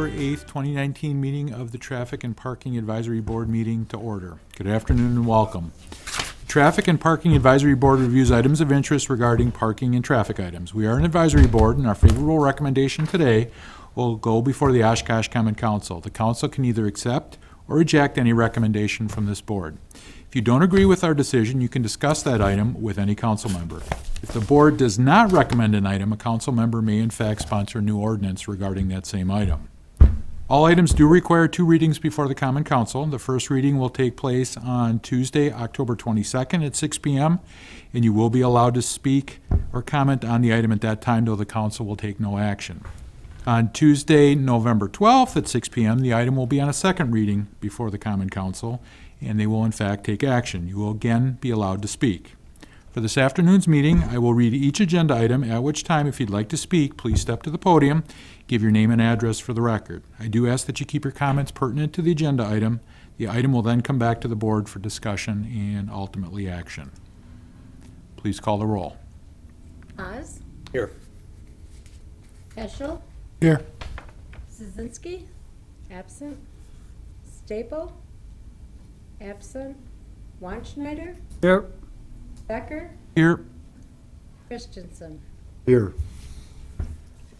October 8th, 2019 meeting of the Traffic and Parking Advisory Board meeting to order. Good afternoon and welcome. Traffic and Parking Advisory Board reviews items of interest regarding parking and traffic items. We are an advisory board, and our favorable recommendation today will go before the Oshkosh Common Council. The council can either accept or reject any recommendation from this board. If you don't agree with our decision, you can discuss that item with any council member. If the board does not recommend an item, a council member may in fact sponsor a new ordinance regarding that same item. All items do require 2 readings before the Common Council. The first reading will take place on Tuesday, October 22nd at 6 p.m., and you will be allowed to speak or comment on the item at that time, though the council will take no action. On Tuesday, November 12th at 6 p.m., the item will be on a second reading before the Common Council, and they will in fact take action. You will again be allowed to speak. For this afternoon's meeting, I will read each agenda item, at which time, if you'd like to speak, please step to the podium, give your name and address for the record. I do ask that you keep your comments pertinent to the agenda item. The item will then come back to the board for discussion and ultimately action. Please call the roll. Oz? Here. Heschel? Here. Szynski? Absent. Staple? Absent. Weinschneider? Here. Becker? Here. Christensen? Here.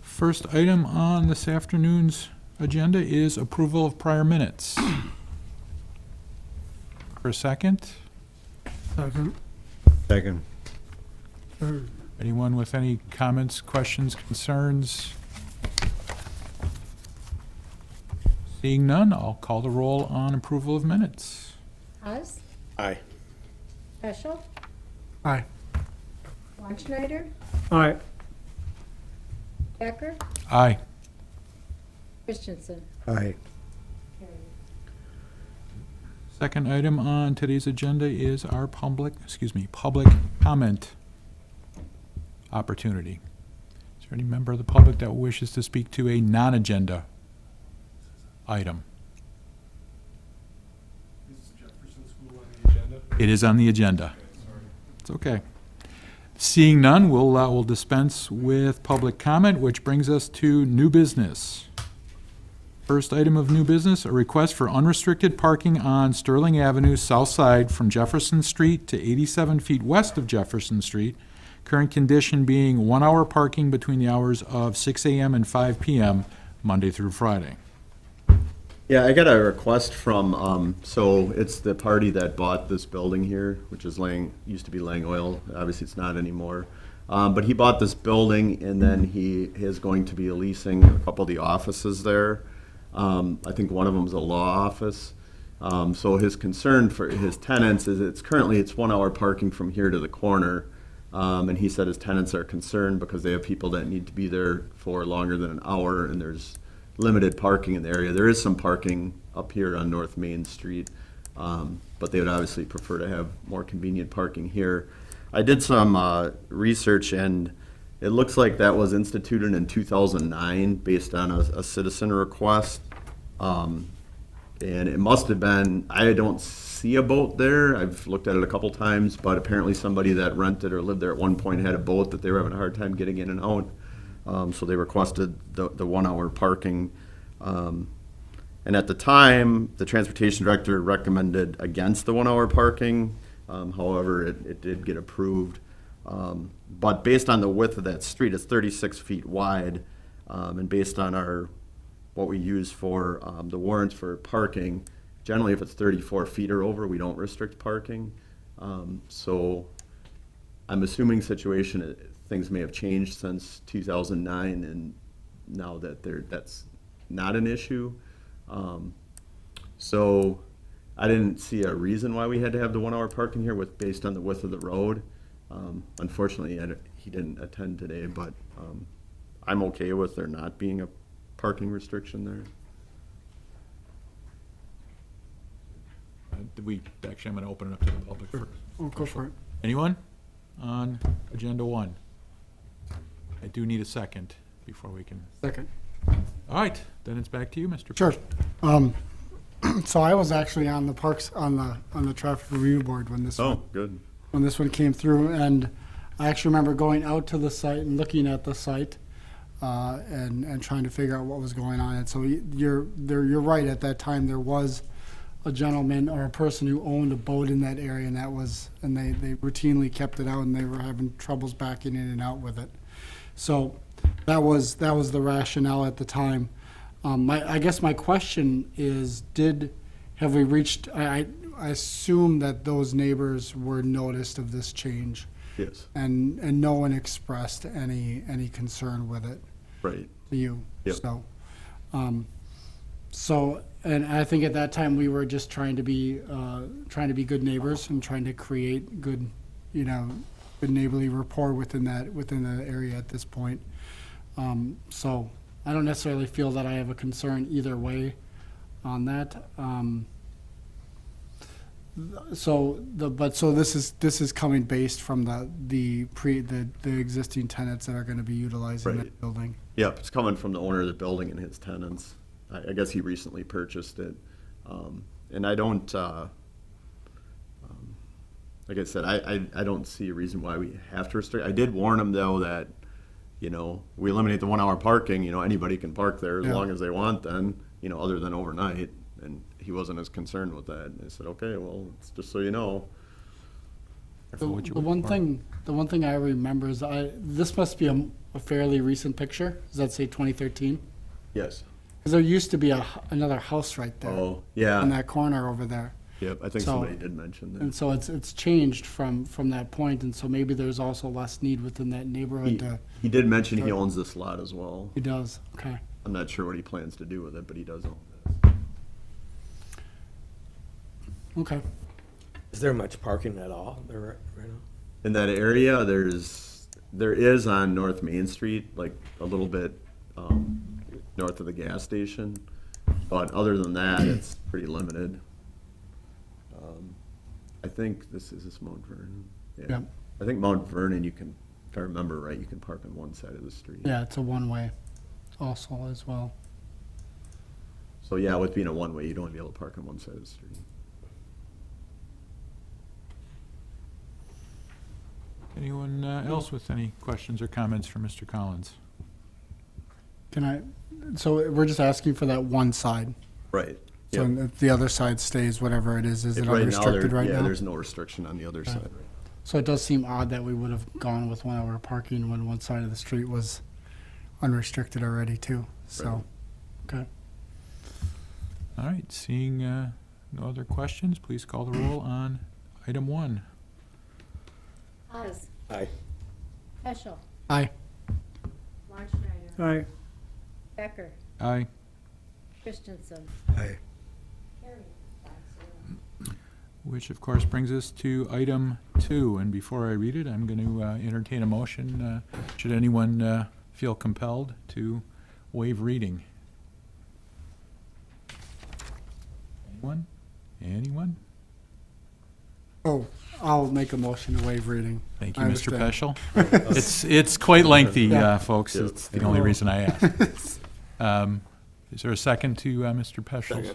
First item on this afternoon's agenda is approval of prior minutes. For a second, Second. Second. anyone with any comments, questions, concerns? Seeing none, I'll call the roll on approval of minutes. Oz? Aye. Heschel? Aye. Weinschneider? Aye. Becker? Aye. Christensen? Aye. Second item on today's agenda is our public comment opportunity. Is there any member of the public that wishes to speak to a non-agenda item? Is Jefferson School on the agenda? It is on the agenda. Okay, sorry. It's okay. Seeing none, we'll dispense with public comment, which brings us to new business. First item of new business, a request for unrestricted parking on Sterling Avenue, south side from Jefferson Street to 87 feet west of Jefferson Street. Current condition being 1 hour parking between the hours of 6 a.m. and 5 p.m., Monday through Friday. Yeah, I got a request from, so it's the party that bought this building here, which is used to be Lang Oil. Obviously, it's not anymore. But he bought this building, and then he is going to be leasing a couple of the offices there. I think one of them is a law office. So his concern for his tenants is it's 1 hour parking from here to the corner. And he said his tenants are concerned because they have people that need to be there for longer than an hour, and there's limited parking in the area. There is some parking up here on North Main Street, but they would obviously prefer to have more convenient parking here. I did some research, and it looks like that was instituted in 2009 based on a citizen request. And it must have been, I don't see a boat there. I've looked at it a couple times, but apparently somebody that rented or lived there at one point had a boat that they were having a hard time getting in and out. So they requested the 1 hour parking. And at the time, the transportation director recommended against the 1 hour parking. However, it did get approved. But based on the width of that street, it's 36 feet wide. And based on what we use for the warrants for parking, generally if it's 34 feet or over, we don't restrict parking. So I'm assuming things may have changed since 2009, and now that that's not an issue. So I didn't see a reason why we had to have the 1 hour parking here based on the width of the road. Unfortunately, he didn't attend today, but I'm okay with there not being a parking restriction there. Actually, I'm going to open it up to the public first. Oh, go for it. Anyone on agenda 1? I do need a second before we can. Second. All right, then it's back to you, Mr. Sure. So I was actually on the parks, on the traffic review board when this Oh, good. when this one came through, and I actually remember going out to the site and looking at the site. and trying to figure out what was going on. And so you're right. At that time, there was a gentleman or a person who owned a boat in that area, and they routinely kept it out, and they were having troubles backing in and out with it. So that was the rationale at the time. I guess my question is, have we reached? I assume that those neighbors were noticed of this change, Yes, and no one expressed any concern with it right. to you. Yep. So, and I think at that time we were just trying to be good neighbors and trying to create good neighborly rapport within the area at this point. So I don't necessarily feel that I have a concern either way on that. So this is coming based from the existing tenants that are going to be utilizing Right. that building. Yep, it's coming from the owner of the building and his tenants. I guess he recently purchased it. And I don't, like I said, I don't see a reason why we have to restrict. I did warn him, though, that, we eliminate the 1 hour parking, anybody can park there as Yeah. long as they want then, other than overnight. And he wasn't as concerned with that. And I said, okay, well, it's just so you know. The what you one would thing I remember is this must be a fairly recent picture. Does that say 2013? Yes. Because there used to be another house right there Oh, yeah. in that corner over there. Yep, I think So- somebody did mention that. And so it's changed from that point, and so maybe there's also less need within that neighborhood. He did mention he owns this lot as well. He does, okay. I'm not sure what he plans to do with it, but he does own this. Okay. Is there much parking at all there right now? In that area, there is on North Main Street, like a little bit north of the gas station. But other than that, it's pretty limited. I think this is Mount Vernon. Yeah. Yep. I think Mount Vernon, if I remember right, you can park on one side of the street. Yeah, it's a one-way also as well. So yeah, with being a one-way, you'd only be able to park on one side of the street. Anyone else with any questions or comments for Mr. Collins? So we're just asking for that one side. Right. So Yep. if the other side stays whatever it is it Right now, unrestricted right yeah, now? there's no restriction on the other Okay. side. So it does seem odd that we would have gone with 1 hour parking when one side of the street was unrestricted already too. So, okay. All right, seeing no other questions, please call the roll on item 1. Haas, Aye. Peschel, Aye. Weinschneider, Aye. Becker, Aye. Christensen. Aye. Carried, 5-0. Which of course brings us to item 2, and before I read it, I'm going to entertain a motion, should anyone feel compelled to waive reading. Anyone? Anyone? Oh, I'll make a motion to waive reading. Thank you, I Mr. understand. Peschel. It's quite lengthy, Yeah. folks. Yeah. It's the only reason I asked. Is there a second to Mr. Peschel's? Second.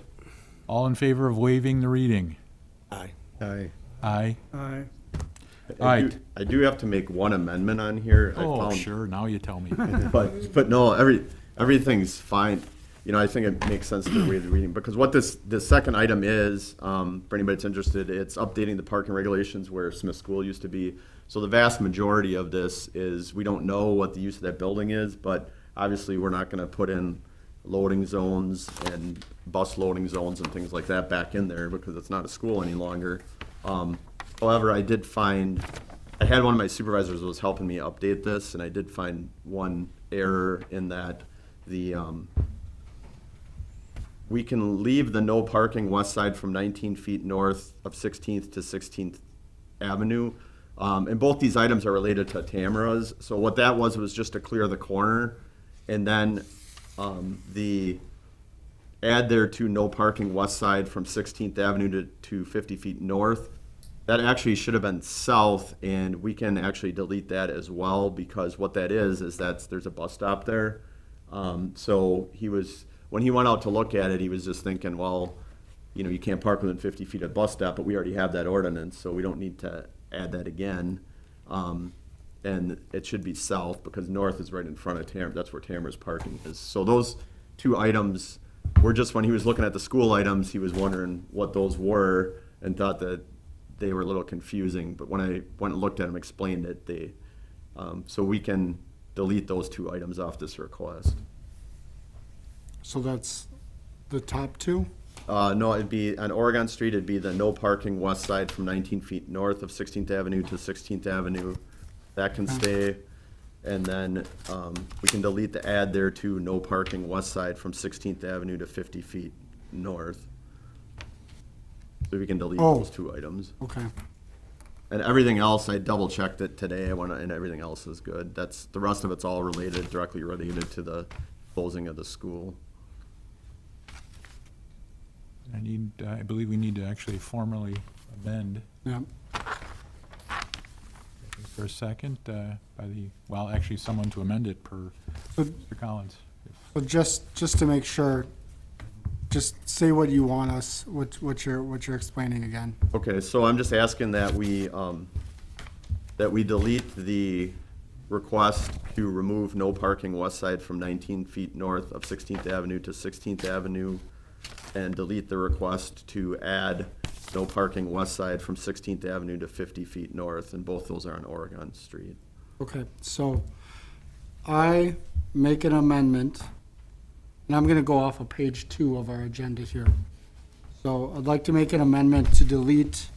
All in favor of waiving the reading? Aye. Aye. Aye. Aye. Alright. I do have to make one amendment on here. I Oh, found- sure, now you tell me. But no, everything's fine. I think it makes sense to waive the reading, because what this second item is, for anybody that's interested, it's updating the parking regulations where Smith School used to be. So the vast majority of this is, we don't know what the use of that building is, but obviously we're not gonna put in loading zones and bus loading zones and things like that back in there, because it's not a school any longer. However, I had one of my supervisors was helping me update this, and I did find one error in that we can leave the no parking west side from 19 feet north of 16th to 16th Avenue. And both these items are related to Tamara's. So what that was just to clear the corner. And then the add there to no parking west side from 16th Avenue to 50 feet north. That actually should have been south, and we can actually delete that as well, because what that is there's a bus stop there. So when he went out to look at it, he was just thinking, well, you can't park within 50 feet of bus stop, but we already have that ordinance, so we don't need to add that again. And and it should be south because north is right in front of that's where Tamara's parking is. So those two items were just, when he was looking at the school items, he was wondering what those were and thought that they were a little confusing. But when I went and looked at them, explained it, so we can delete those two items off this request. So that's the top two? No, it'd be, on Oregon Street, it'd be the no parking west side from 19 feet north of 16th Avenue to 16th Avenue. That can stay. And then we can delete the add there to no parking west side from 16th Avenue to 50 feet north. So we can delete Oh. those two items. Okay. And everything else, I double checked it today, and everything else is good. The rest of it's all directly related to the closing of the school. I believe we need to actually formally amend. Yeah. For a second, actually someone to amend it per So, Mr. Collins. so just to make sure, just say what you want us, what you're explaining again. Okay, so I'm just asking that we delete the request to remove no parking west side from 19 feet north of 16th Avenue to 16th Avenue, and delete the request to add no parking west side from 16th Avenue to 50 feet north, and both those are on Oregon Street. Okay, so I make an amendment, and I'm gonna go off of page 2 of our agenda here. So I'd like to make an amendment to delete,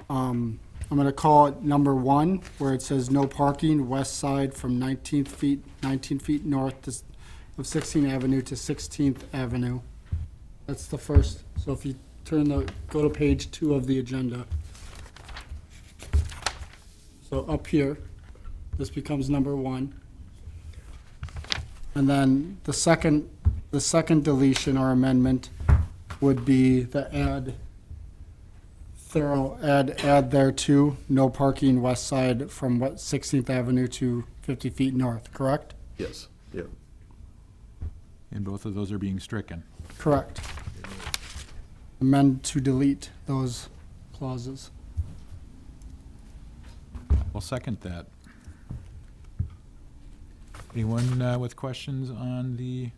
I'm gonna call it number 1, where it says no parking west side from 19 feet north of 16th Avenue to 16th Avenue. That's the first, so if you go to page 2 of the agenda. So up here, this becomes number 1. And then the second deletion or amendment would be the add there too, no parking west side from 16th Avenue to 50 feet north, correct? Yes, yeah. And both of those are being stricken. Correct. Amend to delete those clauses. We'll second that. Anyone with questions on the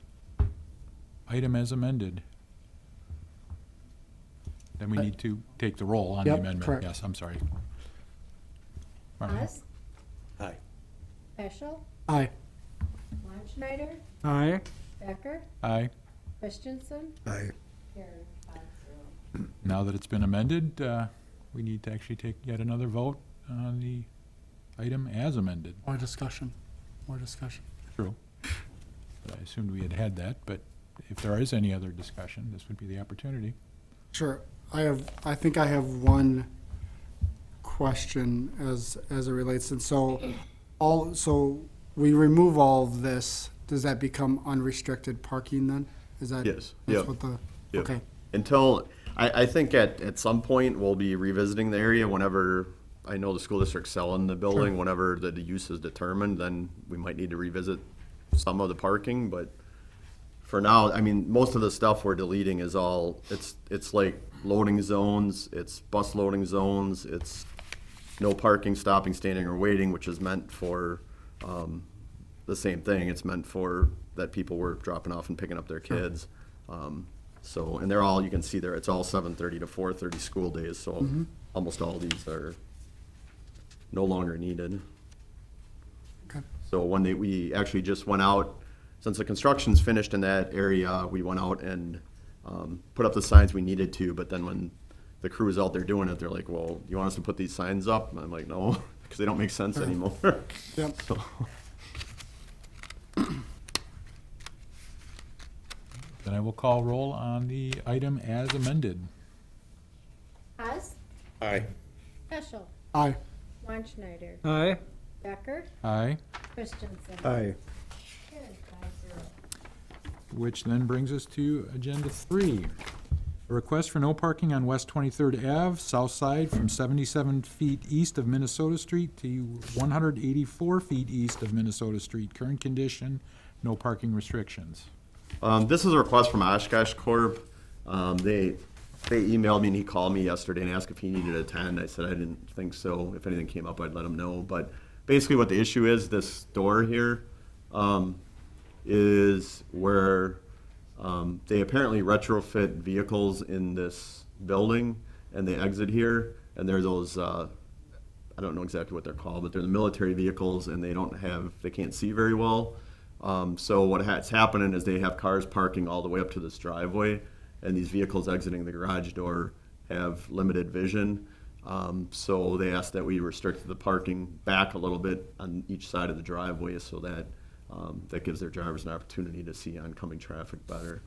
item as amended? Then we need to take the roll on the Yep, amendment. correct. Yes, I'm sorry. Marlene? Haas, Aye. Peschel, Aye. Landschneider, Aye. Becker, Aye. Christensen, Aye. carried 5-0. Now that it's been amended, we need to actually take yet another vote on the item as amended. More discussion. True. But I assumed we had had that, but if there is any other discussion, this would be the opportunity. Sure. I think I have one question as it relates, and so we remove all of this, does that become unrestricted parking then? Is that? Yes. That's Yep. what the, Yep. okay, Until, I think at some point, we'll be revisiting the area whenever, I know the school district's selling the building, whenever the use is determined, then we might need to revisit some of the parking, but for now, I mean, most of the stuff we're deleting is all, it's like loading zones, it's bus loading zones, it's no parking, stopping, standing, or waiting, which is meant for, the same thing, it's meant for that people were dropping off and picking up their kids. So, and they're all, you can see there, it's all 7:30 to 4:30 school days, so almost all these are no longer needed. okay, So one day, we actually just went out, since the construction's finished in that area, we went out and put up the signs we needed to, but then when the crew was out there doing it, they're like, well, you want us to put these signs up? And I'm like, no, because they don't make sense anymore. yep. So, Then I will call roll on the item as amended. Haas, Aye. Peschel, Aye. Landschneider, Aye. Becker, Aye. Christensen, Aye. carried 5-0. Which then brings us to Agenda 3. A request for no parking on West 23rd Ave, south side from 77 feet east of Minnesota Street to 184 feet east of Minnesota Street. Current condition, no parking restrictions. this is a request from Oshkosh Corp. They emailed me and he called me yesterday and asked if he needed to attend. I said I didn't think so. If anything came up, I'd let him know. But basically what the issue is, this door here, is where, they apparently retrofit vehicles in this building, and they exit here, and there are those, I don't know exactly what they're called, but they're the military vehicles, and they can't see very well. So what's happening is they have cars parking all the way up to this driveway, and these vehicles exiting the garage door have limited vision. So they asked that we restrict the parking back a little bit on each side of the driveway so that that gives their drivers an opportunity to see oncoming traffic better.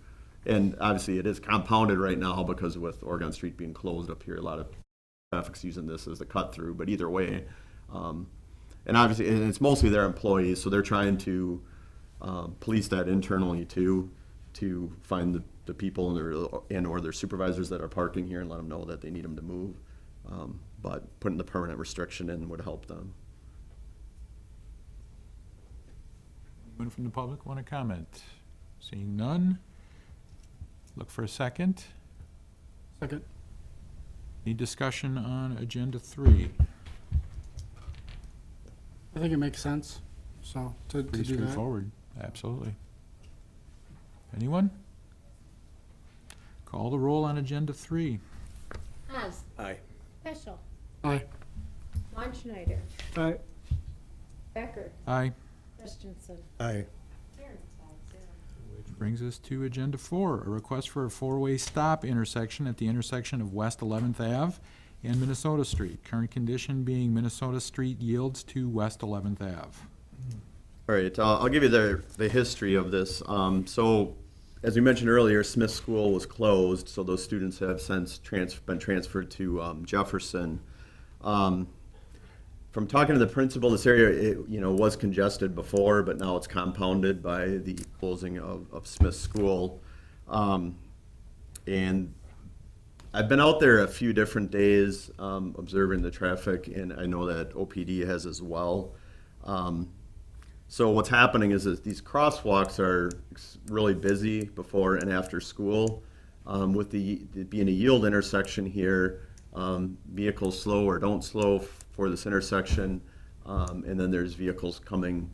And obviously it is compounded right now because with Oregon Street being closed up here, a lot of traffic's using this as the cut through, but either way, and obviously, and it's mostly their employees, so they're trying to police that internally too, to find the people or their supervisors that are parking here and let them know that they need them to move. But putting the permanent restriction in would help them. Anyone from the public want to comment? Seeing none, look for a second. Second. Any discussion on agenda 3? I think it makes sense, so, to Pretty do that. straightforward, absolutely. Anyone? Call the roll on agenda 3. Haas. Aye. Peschel. Aye. Schwann-Schneider. Aye. Becker. Aye. Christensen. Aye. Carried 5-0. Which brings us to agenda 4, a request for a 4-way stop intersection at the intersection of West 11th Ave and Minnesota Street. Current condition being Minnesota Street yields to West 11th Ave. All right, I'll give you the history of this. So, as we mentioned earlier, Smith School was closed, so those students have since been transferred to Jefferson. From talking to the principal, this area was congested before, but now it's compounded by the closing of Smith School. And I've been out there a few different days observing the traffic, and I know that OPD has as well. So what's happening is that these crosswalks are really busy before and after school. With it being a yield intersection here, vehicles slow or don't slow for this intersection, and then there's vehicles coming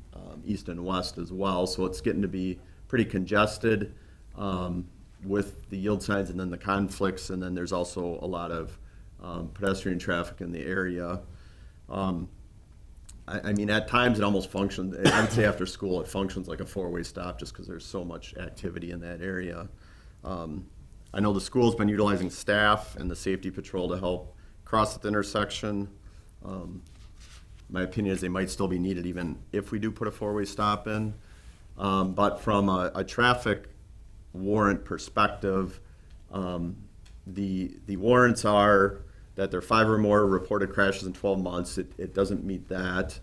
east and west as well. So it's getting to be pretty congested with the yield signs and then the conflicts, and then there's also a lot of pedestrian traffic in the area. I mean, at times it almost functions, I would say after school, it functions like a 4-way stop just because there's so much activity in that area. I know the school's been utilizing staff and the safety patrol to help cross the intersection. My opinion is they might still be needed even if we do put a 4-way stop in. But from a traffic warrant perspective, the warrants are that there are 5 or more reported crashes in 12 months. It doesn't meet that.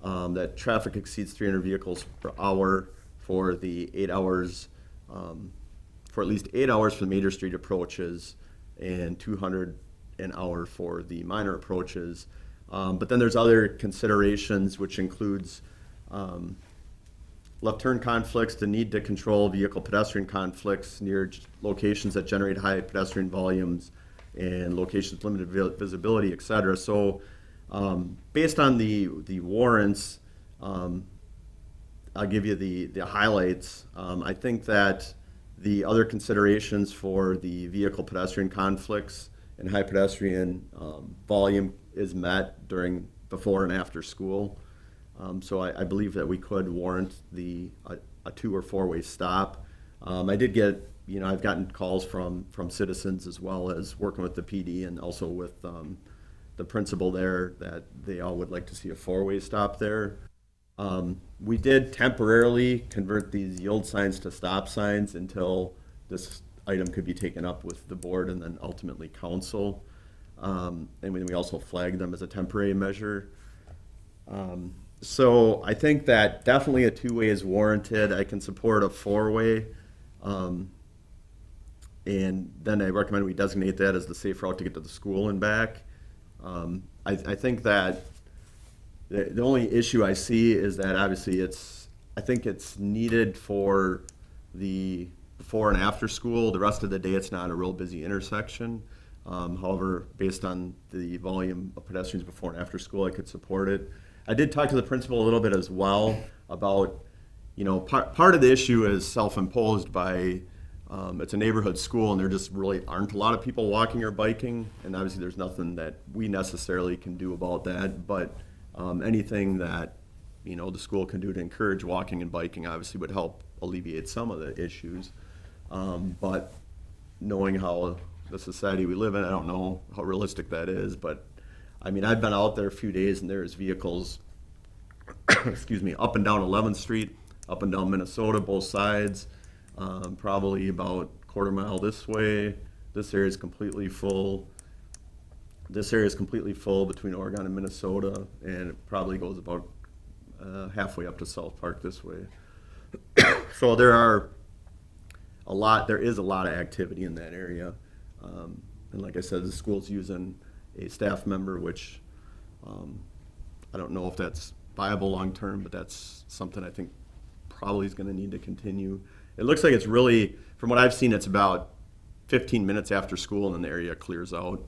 That traffic exceeds 300 vehicles per hour for the 8 hours, for at least 8 hours for the major street approaches and 200 an hour for the minor approaches. But then there's other considerations, which includes left turn conflicts, the need to control vehicle pedestrian conflicts near locations that generate high pedestrian volumes, and locations with limited visibility, et cetera. So based on the warrants, I'll give you the highlights. I think that the other considerations for the vehicle pedestrian conflicts and high pedestrian volume is met before and after school. So I believe that we could warrant a 2 or 4-way stop. I did get, I've gotten calls from citizens as well as working with the PD and also with the principal there that they all would like to see a 4-way stop there. We did temporarily convert these yield signs to stop signs until this item could be taken up with the board and then ultimately council. And we also flagged them as a temporary measure. So I think that definitely a 2-way is warranted. I can support a 4-way. And then I recommend we designate that as the safe route to get to the school and back. I think that the only issue I see is that obviously I think it's needed for the before and after school. The rest of the day, it's not a real busy intersection. However, based on the volume of pedestrians before and after school, I could support it. I did talk to the principal a little bit as well about, part of the issue is self-imposed by, it's a neighborhood school and there just really aren't a lot of people walking or biking. And obviously there's nothing that we necessarily can do about that, but anything that, the school can do to encourage walking and biking obviously would help alleviate some of the issues. But knowing how the society we live in, I don't know how realistic that is, but I mean, I've been out there a few days and there's vehicles, excuse me, up and down 11th Street, up and down Minnesota, both sides, probably about a quarter mile this way. This area is completely full. This area is completely full between Oregon and Minnesota, and it probably goes about halfway up to South Park this way. So there is a lot of activity in that area. And like I said, the school's using a staff member, which I don't know if that's viable long-term, but that's something I think probably is going to need to continue. It looks like it's really, from what I've seen, it's about 15 minutes after school and then the area clears out.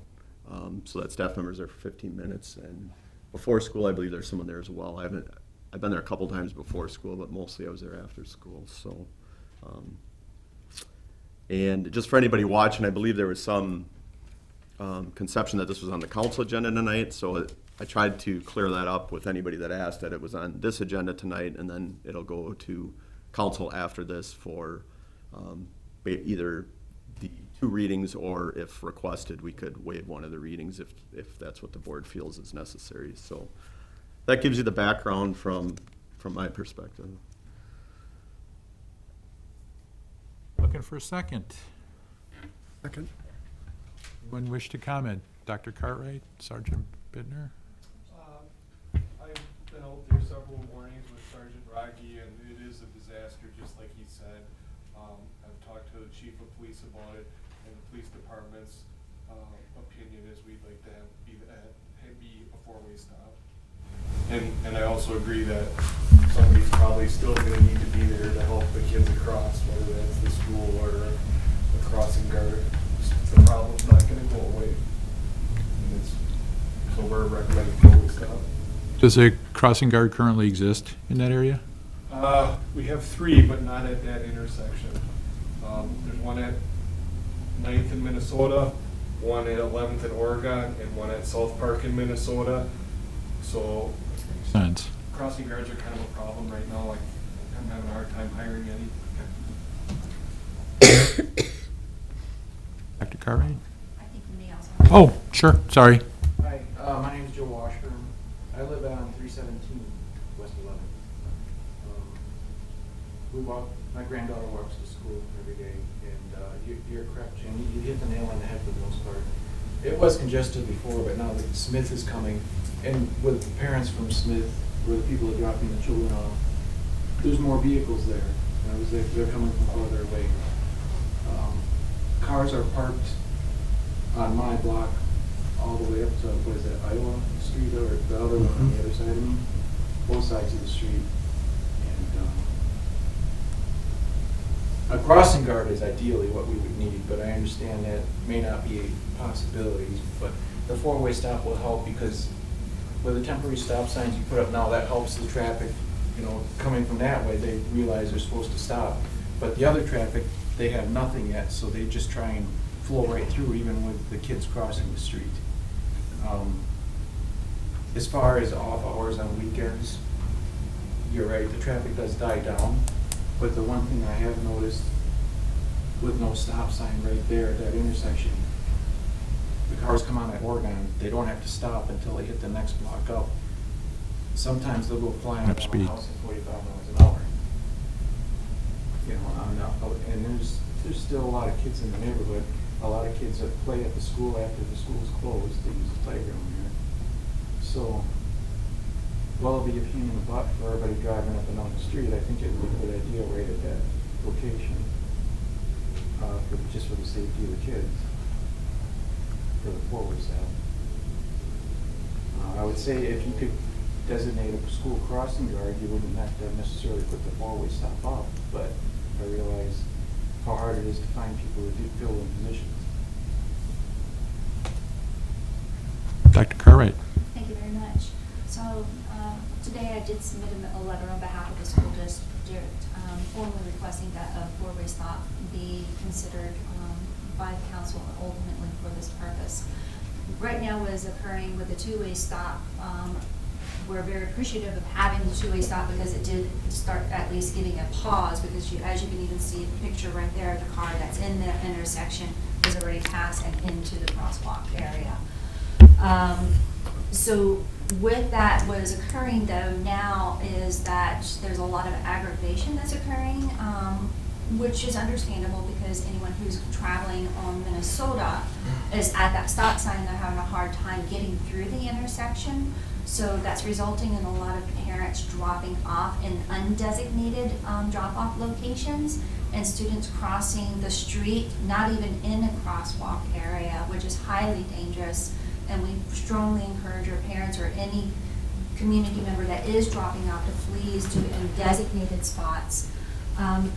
So that staff member's there for 15 minutes. And before school, I believe there's someone there as well. I've been there a couple times before school, but mostly I was there after school. So, and just for anybody watching, I believe there was some conception that this was on the council agenda tonight. So I tried to clear that up with anybody that asked that it was on this agenda tonight, and then it'll go to council after this for either the 2 readings, or if requested, we could waive one of the readings if that's what the board feels is necessary. So that gives you the background from my perspective. Looking for a second. Second. Anyone wish to comment? Dr. Cartwright, Sergeant Bittner? I've been out there several mornings with Sergeant Rocky, and it is a disaster, just like he said. I've talked to the chief of police about it, and the police department's opinion is we'd like to be a 4-way stop. And I also agree that somebody's probably still gonna need to be there to help the kids across, whether that's the school or a crossing guard. The problem's not gonna go away. And so we're recommending 4-way stop. Does a crossing guard currently exist in that area? We have 3, but not at that intersection. There's one at 9th in Minnesota, one at 11th in Oregon, and one at South Park in Minnesota. So Sense. crossing guards are kind of a problem right now. Like, I'm having a hard time hiring any. Dr. Cartwright? I think we may also. Oh, sure, sorry. Hi, my name's Joe Washburn. I live on 317 West 11th. My granddaughter walks to school every day, and you're correct, Jim. You hit the nail on the head for the most part. It was congested before, but now that Smith is coming, and with the parents from Smith, where the people are dropping the children off, there's more vehicles there. They're coming from farther away. Cars are parked on my block all the way up to, what is that, Iowa Street, or the other one on the other side of me, both sides of the street. And a crossing guard is ideally what we would need, but I understand that may not be a possibility. But the 4-way stop will help, because with the temporary stop signs you put up now, that helps the traffic, coming from that way. They realize they're supposed to stop. But the other traffic, they have nothing yet, so they just try and flow right through, even with the kids crossing the street. As far as off hours on weekends, you're right, the traffic does die down. But the one thing I have noticed, with no stop sign right there at that intersection, the cars come on at Oregon, they don't have to stop until they hit the next block up. Sometimes they'll go flying up on Speed. a house at 45 miles an hour. And there's still a lot of kids in the neighborhood. A lot of kids that play at the school after the school's closed. They use the playground here. So, while it'll be a pain in the butt for everybody driving up and down the street, I think it would be a good idea right at that location, just for the safety of the kids, for the 4-way stop. I would say if you could designate a school crossing guard, you wouldn't have to necessarily put the 4-way stop up, but I realize how hard it is to find people who do fill in positions. Dr. Cartwright? Thank you very much. So, did submit a letter on behalf of the school district, formally requesting that a four-way stop be considered by the council ultimately for this purpose. Right now, what is occurring with the two-way stop, we're very appreciative of having the two-way stop because it did start at least giving a pause, because as you can even see the picture right there, the car that's in the intersection is already passed and into the crosswalk area. So with that, what is occurring though now is that there's a lot of aggravation that's occurring, which is understandable because anyone who's traveling on Minnesota is at that stop sign, they're having a hard time getting through the intersection. So that's resulting in a lot of parents dropping off in undesignated drop-off locations, and students crossing the street, not even in a crosswalk area, which is highly dangerous. And we strongly encourage our parents or any community member that is dropping off to please do it in designated spots.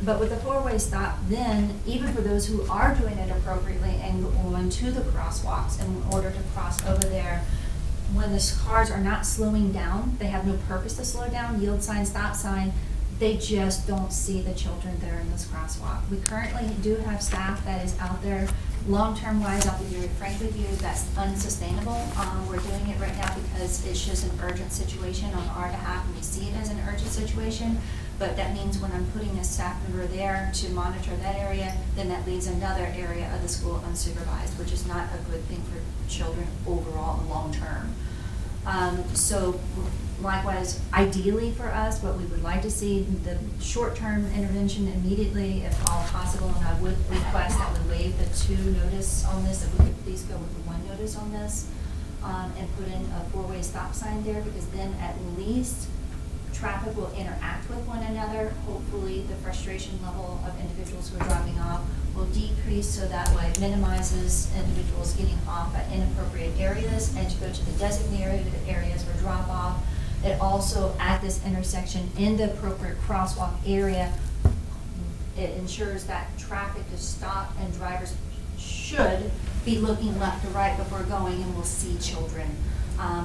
But with the four-way stop, then, even for those who are doing it appropriately and going to the crosswalks in order to cross over there, when the cars are not slowing down, they have no purpose to slow down, yield sign, stop sign, they just don't see the children there in this crosswalk. We currently do have staff that is out there. Long-term wise, I'll be very frank with you, that's unsustainable. We're doing it right now because it's just an urgent situation on our behalf, and we see it as an urgent situation. But that means when I'm putting a staff member there to monitor that area, then that leaves another area of the school unsupervised, which is not a good thing for children overall and long-term. So likewise, ideally for us, what we would like to see, the short-term intervention immediately if all possible, and I would request that we waive the 2 notice on this, if we could please go with the 1 notice on this, and put in a 4-way stop sign there, because then at least traffic will interact with one another. Hopefully the frustration level of individuals who are dropping off will decrease, so that way it minimizes individuals getting off at inappropriate areas and to go to the designated areas for drop off. It also, at this intersection in the appropriate crosswalk area, it ensures that traffic is stopped and drivers should be looking left to right before going, and will see children,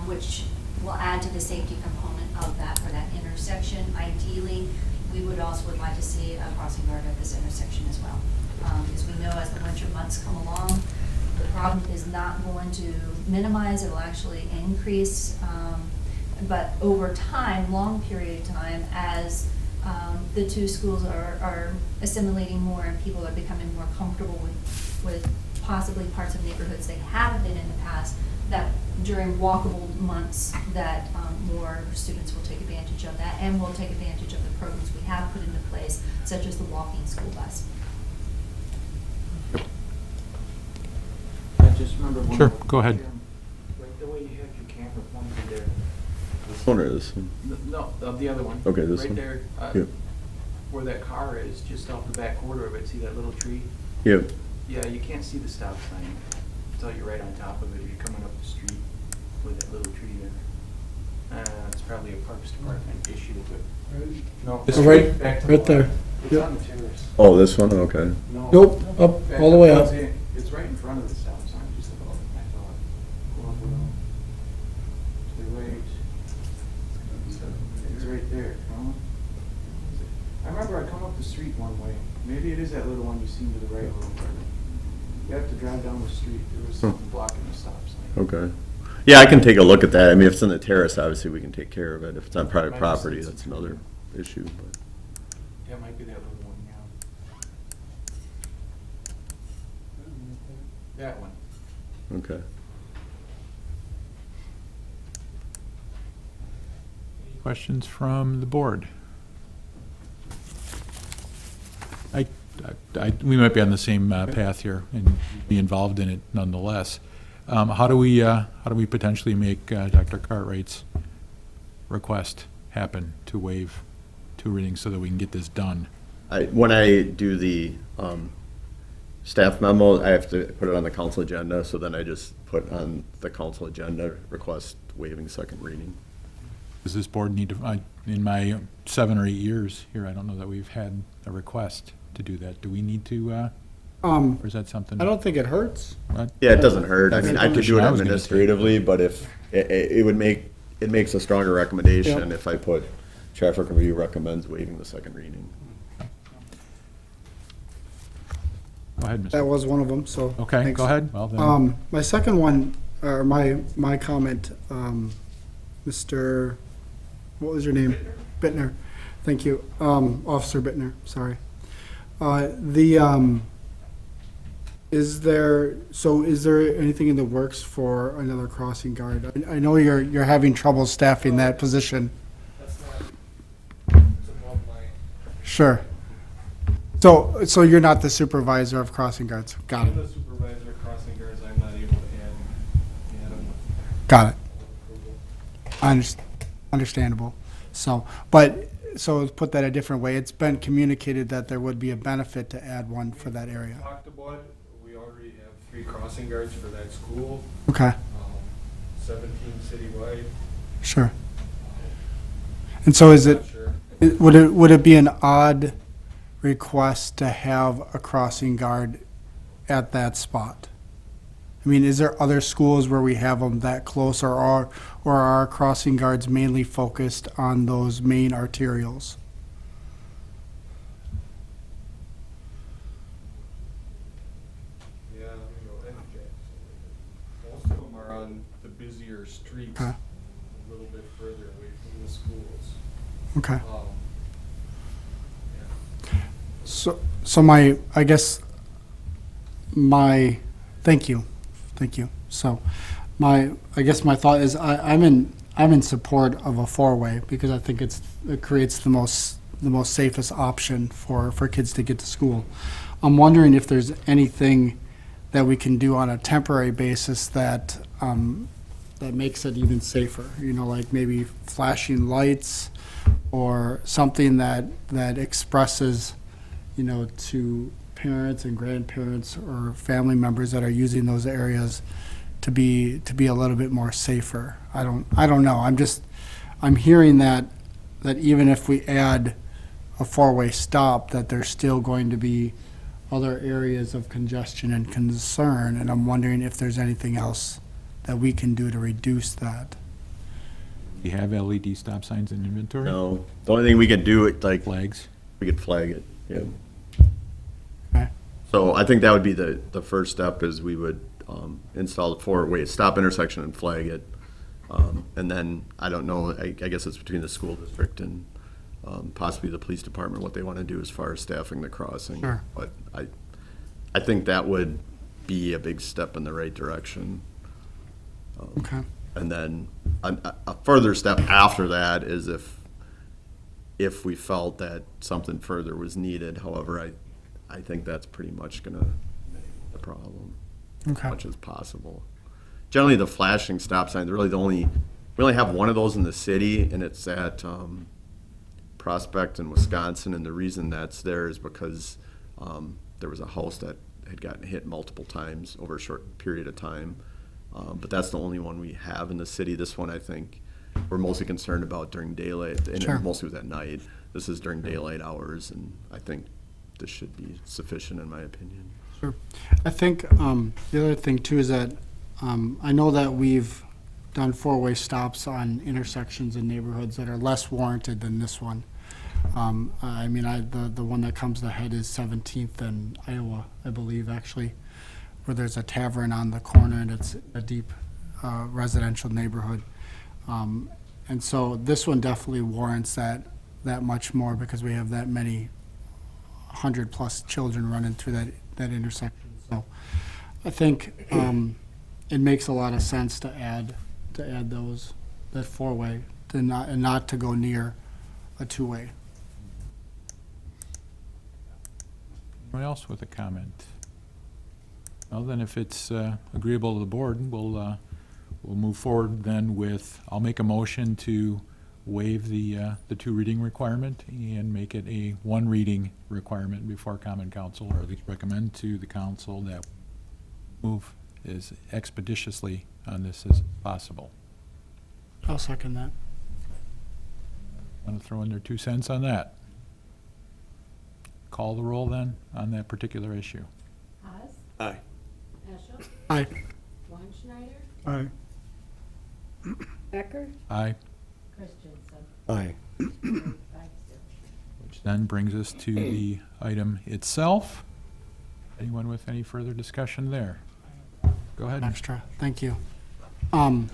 which will add to the safety component of that for that intersection. Ideally, we would like to see a crossing guard at this intersection as well. Because we know as the winter months come along, the problem is not going to minimize, it will actually increase. But over time, long period of time, as the 2 schools are assimilating more and people are becoming more comfortable with possibly parts of neighborhoods they haven't been in the past, that during walkable months that more students will take advantage of that, and will take advantage of the programs we have put into place, such as the walking school bus. I just remember one. Sure, go ahead. Right, the way you have your camera pointed there. This one or this one? No, the other one. Okay, this one? Right there, Yep. where that car is, just off the back quarter of it, see that little tree? Yep. Yeah, you can't see the stop sign until you're right on top of it, if you're coming up the street with that little tree there. It's probably a Parks Department issue, but. No. Oh, right- back to right the there. left. It's Yep. on the terrace. Oh, this one, okay. No. Nope, up, Back all the way up. It's right in front of the stop sign, just about, I thought. Go up around. To the right. It's right there, no? I remember I come up the street one way. Maybe it is that little one you seen to the right a little further. You have to drive down the street. There was something blocking the stop sign. Okay. Yeah, I can take a look at that. I mean, if it's in the terrace, obviously we can take care of it. If it's on private Might property, just- that's another issue, but. Yeah, it might be that little one, yeah. That one. Okay. Questions from the board? We might be on the same path here and be involved in it nonetheless. How do we potentially make Dr. Cartwright's request happen to waive 2 readings so that we can get this done? When I do the staff memo, I have to put it on the council agenda, so then I just put on the council agenda request waiving 2nd reading. Does this board need to, in my 7 or 8 years here, I don't know that we've had a request to do that. Do we need to, or is that something? I don't think it hurts. Yeah, it doesn't hurt. I That's mean, the I could do position it I was gonna take. administratively, but if, it would make, it makes a stronger recommendation Yep. if I put Traffic Review recommends waiving the second reading. Go ahead, That Mr. was one of them, so. Okay, thanks. go ahead. Well, then, My second one, or my comment, Mr., what was your name? Bittner. Thank you. Officer Bittner, sorry. Is there anything in the works for another crossing guard? I know you're having trouble staffing that position. That's not, it's above my, Sure. So you're not the supervisor of crossing guards? Got I'm it. the supervisor of crossing guards, I'm not able to add them Got it. with approval. Understandable. So to put that a different way, it's been communicated that there would be a benefit to add one for that area. Talked about it, we already have 3 crossing guards for that school, Okay, 17 citywide. sure. And so is it, Not sure. would it be an odd request to have a crossing guard at that spot? I mean, is there other schools where we have them that close, or are our crossing guards mainly focused on those main arterials? Yeah, most of them are on the busier streets, Okay. a little bit further away from the schools. Okay. Yeah. So thank you. So I guess my thought is I'm in support of a 4-way because I think it creates the most safest option for kids to get to school. I'm wondering if there's anything that we can do on a temporary basis that makes it even safer, like maybe flashing lights or something that expresses, to parents and grandparents or family members that are using those areas to be a little bit more safer. I don't know. I'm hearing that even if we add a 4-way stop, that there's still going to be other areas of congestion and concern, and I'm wondering if there's anything else that we can do to reduce that. you have LED stop signs in inventory? No, the only thing we could do, like, Flags? we could flag it, yeah. Okay. So I think that would be the first step, is we would install the 4-way stop intersection and flag it. And then, I don't know, I guess it's between the school district and possibly the police department, what they want to do as far as staffing the crossing. Sure. But I think that would be a big step in the right direction. Okay. And then a further step after that is if we felt that something further was needed. However, I think that's pretty much gonna mitigate the problem as Okay. much as possible. Generally, the flashing stop signs, we only have one of those in the city, and it's at Prospect in Wisconsin, and the reason that's there is because there was a house that had gotten hit multiple times over a short period of time. But that's the only one we have in the city. This one, I think, we're mostly concerned about during daylight, and Sure. it mostly was at night. This is during daylight hours, and I think this should be sufficient, in my opinion. Sure. I think the other thing too is that I know that we've done 4-way stops on intersections in neighborhoods that are less warranted than this one. The one that comes to head is 17th and Iowa, I believe, actually, where there's a tavern on the corner and it's a deep residential neighborhood. And so this one definitely warrants that much more because we have that many 100+ children running through that intersection. So I think it makes a lot of sense to add that 4-way and not to go near a 2-way. Anyone else with a comment? Well, then if it's agreeable to the board, we'll move forward then with, I'll make a motion to waive the 2 reading requirement and make it a 1 reading requirement before common council, or at least recommend to the council that move as expeditiously on this as possible. I'll second that. Want to throw in their 2 cents on that? Call the roll then on that particular issue. Haas, Aye. Peschel, Aye. Weinschneider, Aye. Becker, Aye. Christensen. Aye. Which then brings us to the item itself. Anyone with any further discussion there? Go ahead. Extra, thank you. Now,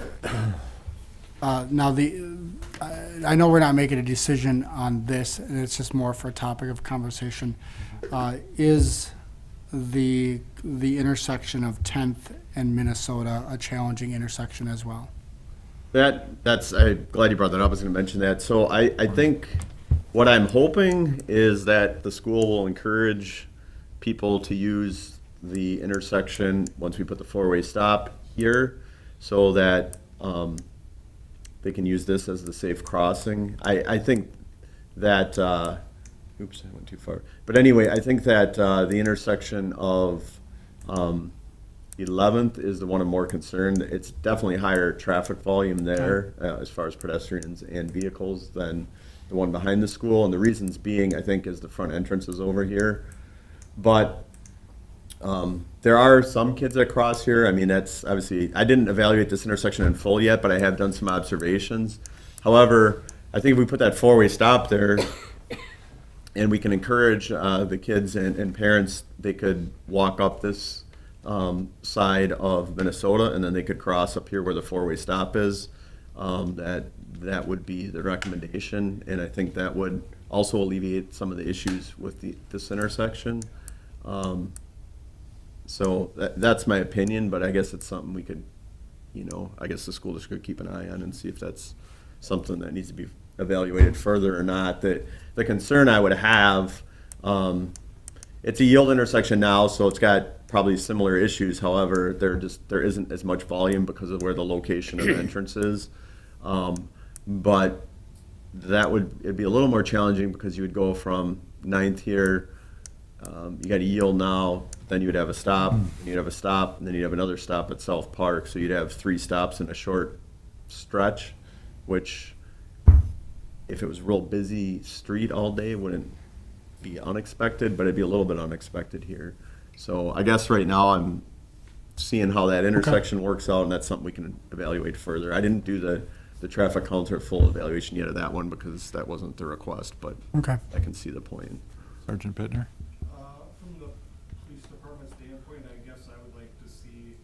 I know we're not making a decision on this, and it's just more for a topic of conversation. Is the intersection of 10th and Minnesota a challenging intersection as well? I'm glad you brought that up. I was going to mention that. So I think what I'm hoping is that the school will encourage people to use the intersection once we put the four-way stop here, so that they can use this as the safe crossing. I think that, oops, I went too far. But anyway, I think that the intersection of 11th is the one I'm more concerned. It's definitely higher traffic volume there as far as pedestrians and vehicles than the one behind the school. And the reasons being, I think, is the front entrance is over here. But there are some kids that cross here. I mean, that's obviously, I didn't evaluate this intersection in full yet, but I have done some observations. However, I think if we put that four-way stop there, and we can encourage the kids and parents, they could walk up this side of Minnesota, and then they could cross up here where the four-way stop is. That would be the recommendation, and I think that would also alleviate some of the issues with this intersection. So that's my opinion, but I guess it's something we could, I guess the school district could keep an eye on and see if that's something that needs to be evaluated further or not. The concern I would have, it's a yield intersection now, so it's got probably similar issues. However, there isn't as much volume because of where the location of the entrance is. But it'd be a little more challenging because you would go from 9th here, you got a yield now, then you would have a stop, and you'd have a stop, and then you'd have another stop at South Park. So you'd have 3 stops in a short stretch, which, if it was a real busy street all day, wouldn't be unexpected, but it'd be a little bit unexpected here. So I guess right now I'm seeing how that intersection works out, and that's something we can evaluate further. I didn't do the traffic counter full evaluation yet of that one because that wasn't the request, but Okay. I can see the point. Sergeant Bittner? From the police department standpoint, I guess I would like to see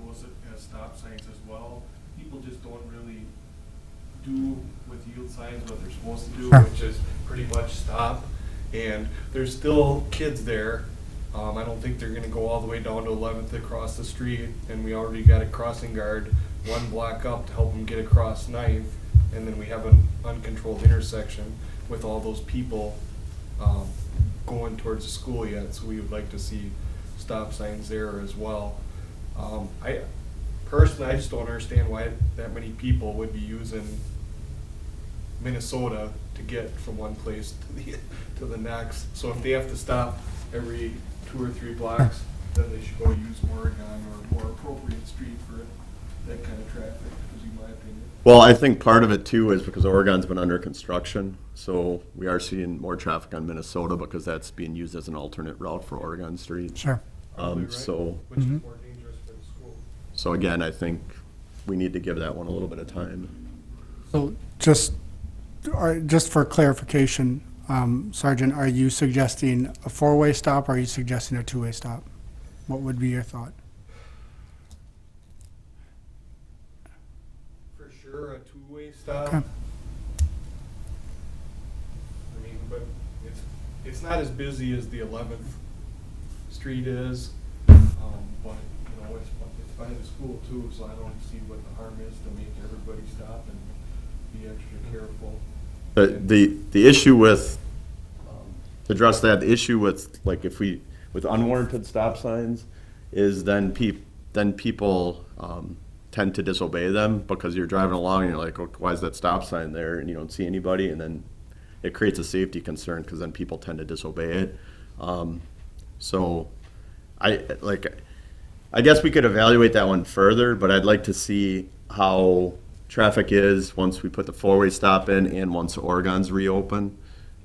those as stop signs as well. People just don't really do with yield signs what they're supposed to do, Sure. which is pretty much stop. And there's still kids there. I don't think they're gonna go all the way down to 11th across the street, and we already got a crossing guard 1 block up to help them get across 9th, and then we have an uncontrolled intersection with all those people going towards the school yet, so we would like to see stop signs there as well. I personally, I just don't understand why that many people would be using Minnesota to get from one place to the next. So if they have to stop every 2 or 3 blocks, then they should go use Oregon or a more appropriate street for that kind of traffic, would be my opinion. Well, I think part of it too is because Oregon's been under construction, so we are seeing more traffic on Minnesota because that's being used as an alternate route for Oregon Street. Sure. Probably right, So, which is more dangerous for the school. so again, I think we need to give that one a little bit of time. So just for clarification, Sergeant, are you suggesting a 4-way stop, or are you suggesting a 2-way stop? What would be your thought? For sure, a 2-way stop. Okay. I mean, but it's not as busy as the 11th Street is, but, it's by the school too, so I don't see what the harm is to make everybody stop and be extra careful. The issue with, to address that, the issue with, like, with unwarranted stop signs is then people tend to disobey them because you're driving along and you're like, oh, why is that stop sign there? And you don't see anybody, and then it creates a safety concern because then people tend to disobey it. So I guess we could evaluate that one further, but I'd like to see how traffic is once we put the 4-way stop in and once Oregon's reopen,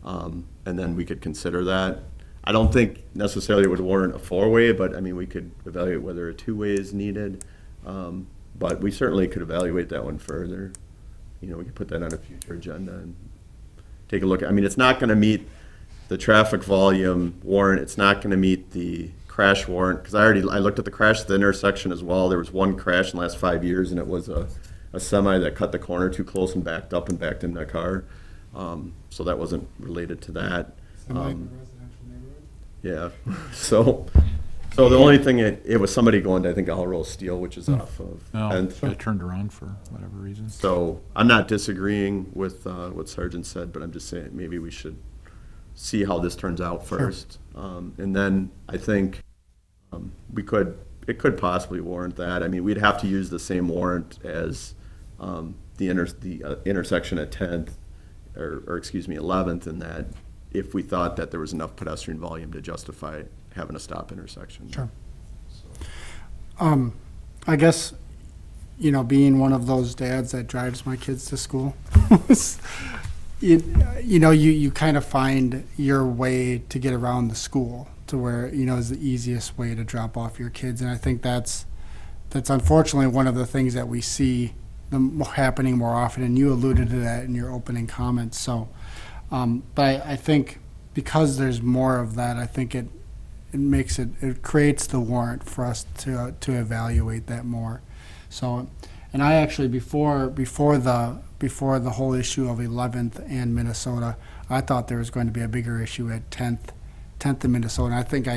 and then we could consider that. I don't think necessarily it would warrant a 4-way, but I mean, we could evaluate whether a 2-way is needed. But we certainly could evaluate that one further. We could put that on a future agenda and take a look. I mean, it's not gonna meet the traffic volume warrant, it's not gonna meet the crash warrant, because I looked at the crash at the intersection as well. There was one crash in the last 5 years, and it was a semi that cut the corner too close and backed up and backed in that car. So that wasn't related to that. Yeah, so the only thing, it was somebody going to, I think, All Roll Steel, which is off of No, 10th. got turned around for whatever reason. So I'm not disagreeing with what Sergeant said, but I'm just saying maybe we should see how this turns out first. And then I think it could possibly warrant that. I mean, we'd have to use the same warrant as the intersection at 10th, or excuse me, 11th, in that if we thought that there was enough pedestrian volume to justify having a stop intersection. Sure. I guess, being one of those dads that drives my kids to school, you kind of find your way to get around the school to where, is the easiest way to drop off your kids. And I think that's unfortunately one of the things that we see happening more often, and you alluded to that in your opening comments. So, but I think because there's more of that, I think it creates the warrant for us to evaluate that more. So, and I actually before the whole issue of 11th and Minnesota, I thought there was going to be a bigger issue at 10th in Minnesota. And I think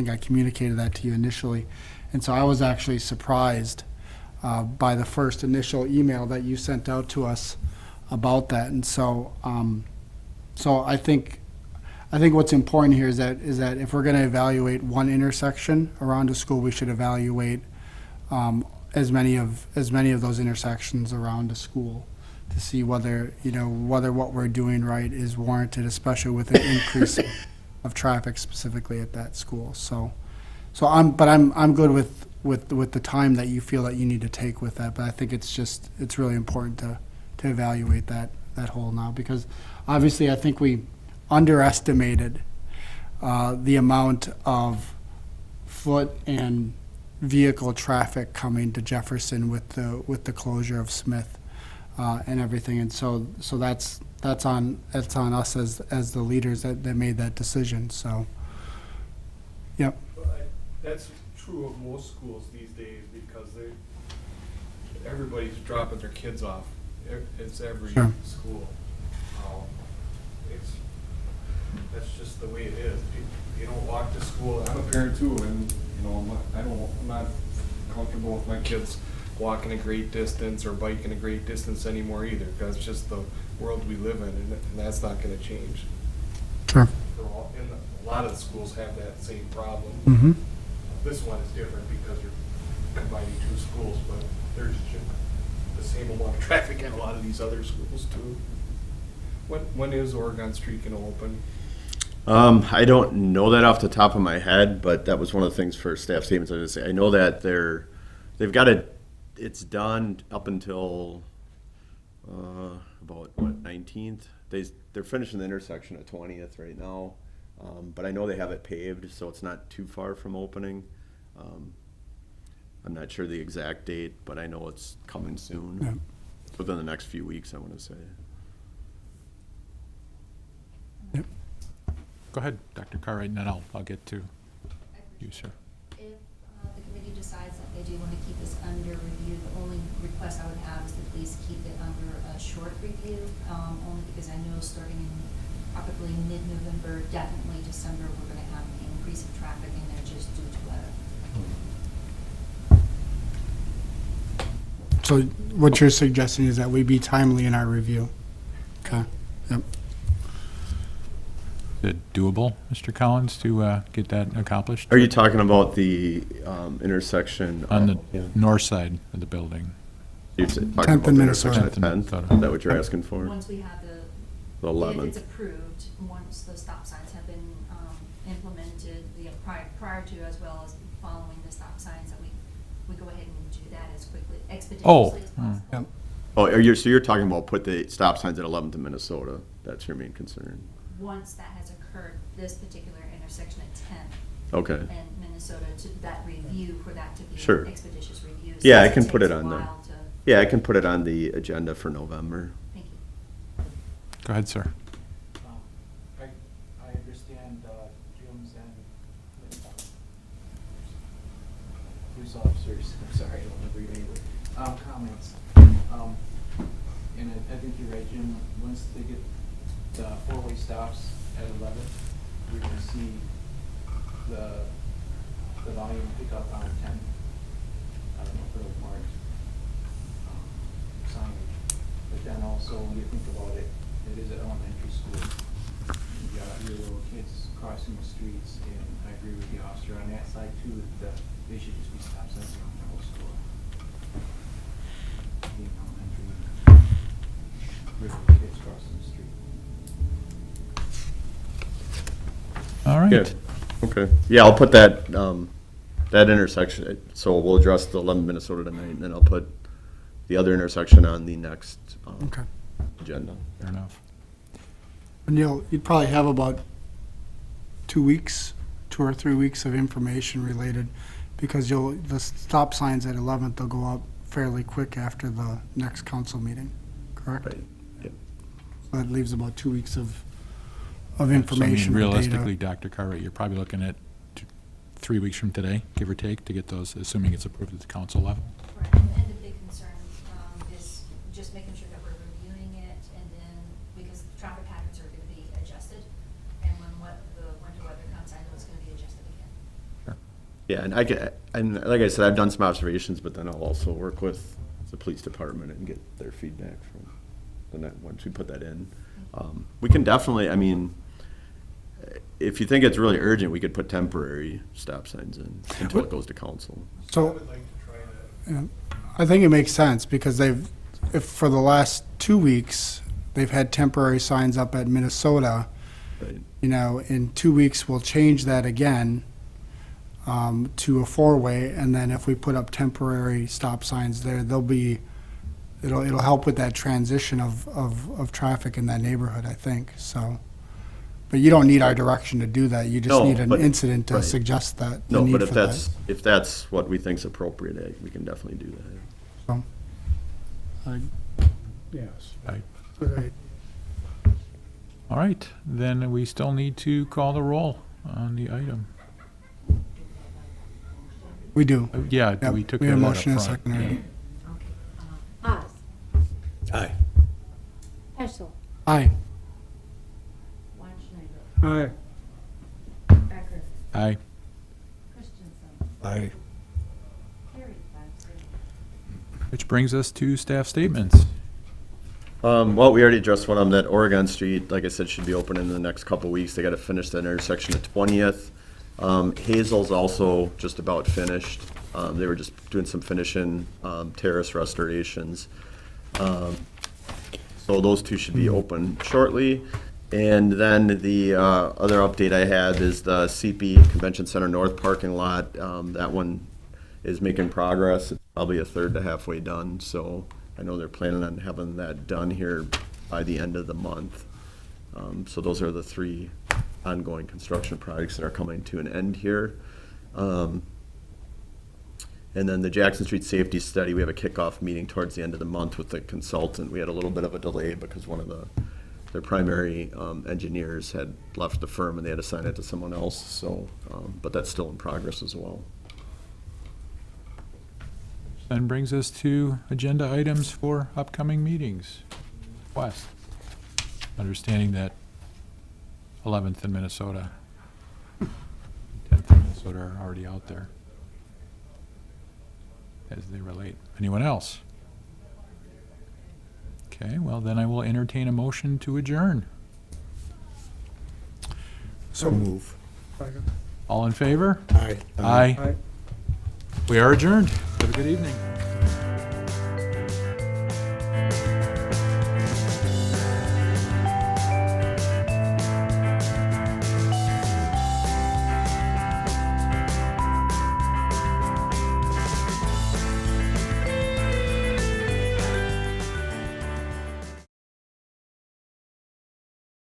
I communicated that to you initially, and so I was actually surprised by the first initial email that you sent out to us about that. And so, I think what's important here is that if we're going to evaluate one intersection around a school, we should evaluate as many of those intersections around a school to see whether what we're doing right is warranted, especially with an increase of traffic specifically at that school. So I'm good with the time that you feel that you need to take with that. But I think it's really important to evaluate that whole now, because obviously I think we underestimated the amount of foot and vehicle traffic coming to Jefferson with the closure of Smith and everything, and so that's on us as the leaders that made that decision. So, yep. That's true of most schools these days, because everybody's dropping their kids off. It's every Sure. school. That's just the way it is. You don't walk to school. I'm a parent too, and I'm not comfortable with my kids walking a great distance or biking a great distance anymore either, because it's just the world we live in, and that's not going to change. Sure. And a lot of the schools have that same problem. Mm-hmm. This one is different because you're combining two schools, but there's the same amount of traffic in a lot of these other schools too. When is Oregon Street going to open? I don't know that off the top of my head, but that was one of the things for staff statements. I was gonna say, I know that they've got it. It's done up until about 19th. They're finishing the intersection at 20th right now, but I know they have it paved, so it's not too far from opening. I'm not sure the exact date, but I know it's coming soon. Yeah. Within the next few weeks, I want to say. Yep. Go ahead, Dr. Cartwright, and then I'll get to you, sir. If the committee decides that they do want to keep this under review, the only request I would have is to please keep it under a short review, only because I know starting in probably mid-November, definitely December, we're going to have an increase of traffic in there just due to weather. So what you're suggesting is that we be timely in our review. Okay. Yep. Is it doable, Mr. Collins, to get that accomplished? Are you talking about the intersection? On the Yeah. north side of the building? You're talking 10th about in the Minnesota. intersection at 10th? 10th in Is that what you're asking for? Once we have The if 11th. it's approved, once the stop signs have been implemented, prior to as well as following the stop signs, that we go ahead and do that as quickly, expeditiously as possible. Yep. Oh, so you're talking about put the stop signs at 11th in Minnesota? That's your main concern? Once that has occurred, this particular intersection at 10th Okay. and Minnesota, to that review, for that to be Sure. an expeditious review. Yeah, I since can put takes it a on there. while to- Yeah, I can put it on the agenda for November. Thank you. Go ahead, sir. police officers, I'm sorry, I don't want to read any comments. And I think you're right, Jim, once they get the four-way stops at 11, we can see the volume pick up on 10. I don't know if it'll mark signage. But then also, when you think about it, it is an elementary school. You got your little kids crossing the streets, and I agree with the officer on that side too, that they should just be stop signs around the whole school. Being elementary, with the kids crossing the street. All right. Yeah, okay. Yeah, I'll put that, that intersection, so we'll address the 11 Minnesota tonight, and then I'll put the other intersection on the next Okay. agenda. Fair enough. And you'd probably have about 2 weeks, 2 or 3 weeks of information related, because the stop signs at 11th, they'll go up fairly quick after the next council meeting, correct? Right, yeah. So that leaves about 2 weeks of So, I mean, information. or data. realistically, Dr. Cartwright, you're probably looking at 3 weeks from today, give or take, to get those, assuming it's approved at the council level. Right, and the big concern is just making sure that we're reviewing it, and then, because traffic patterns are gonna be adjusted, and when the winter weather comes, I know it's gonna be adjusted again. Yeah, and like I said, I've done some observations, but then I'll also work with the police department and get their feedback from once we put that in. We can definitely, I mean, if you think it's really urgent, we could put temporary stop signs in until it goes to council. I So, would like to try that. yeah, I think it makes sense, because if for the last 2 weeks, they've had temporary signs up at Minnesota, Right. in 2 weeks, we'll change that again to a four-way, and then if we put up temporary stop signs there, it'll help with that transition of traffic in that neighborhood, I think, so. But you don't need our direction to do that, you just No, need an but- incident to right. suggest that, the No, need but for if that's what we think's appropriate, we can definitely do that. that. Yes. Right. All right, then we still need to call the roll on the item. We do. Yeah, Yep, we took we care have of a that motion and a up front. second already. Yeah. Okay. Haas, Aye. Heschel, Aye. Weinschneider, Aye. Becker, Aye. Christensen, Aye. carried 5-0. Which brings us to staff statements. Well, we already addressed one of them, that Oregon Street, like I said, should be open in the next couple weeks. They gotta finish that intersection at 20th. Hazel's also just about finished. They were just doing some finishing, terrace restorations. So those two should be open shortly. And then the, other update I have is the CP Convention Center North parking lot. That one is making progress. It's probably a third to halfway done, so I know they're planning on having that done here by the end of the month. So those are the 3 ongoing construction projects that are coming to an end here. And then the Jackson Street Safety Study, we have a kickoff meeting towards the end of the month with the consultant. We had a little bit of a delay because one of their primary engineers had left the firm and they had to assign it to someone else, so, but that's still in progress as well. Then brings us to agenda items for upcoming meetings. Wes, understanding that 11th in Minnesota, 10th in Minnesota are already out there as they relate. Anyone else? Okay, well, then I will entertain a motion to adjourn. So move. All in favor? Aye. Aye. We are adjourned. Have a good evening.